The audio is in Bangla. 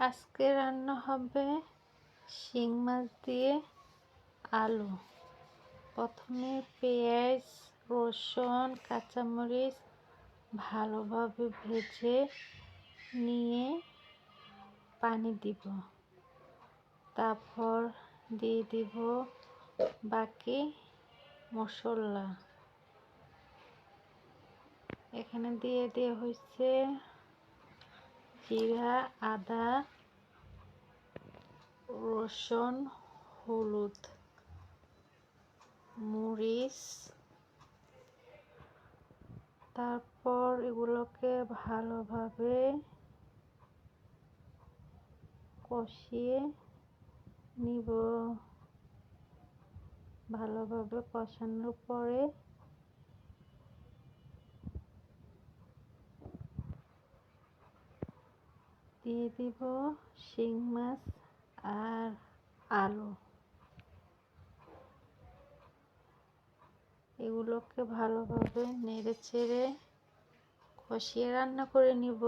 আজকে রান্না হবে শিং মাছ দিয়ে আলু। প্রথমে পেঁয়াজ, রসুন, কাঁচামরিচ ভালোভাবে ভেজে নিয়ে পানি দিব। তারপর দিয়ে দিব বাকি মশলা। এখানে দিয়ে দেওয়া হয়েছে জিরা, আদা, রসুন, হলুদ, মরিচ। তারপর এগুলোকে ভালোভাবে কষিয়ে নিব। ভালোভাবে কষানোর পরে দিয়ে দিব শিং মাছ আর আলু। এগুলোকে ভালোভাবে নেড়ে চেড়ে কষিয়ে রান্না করে নিব।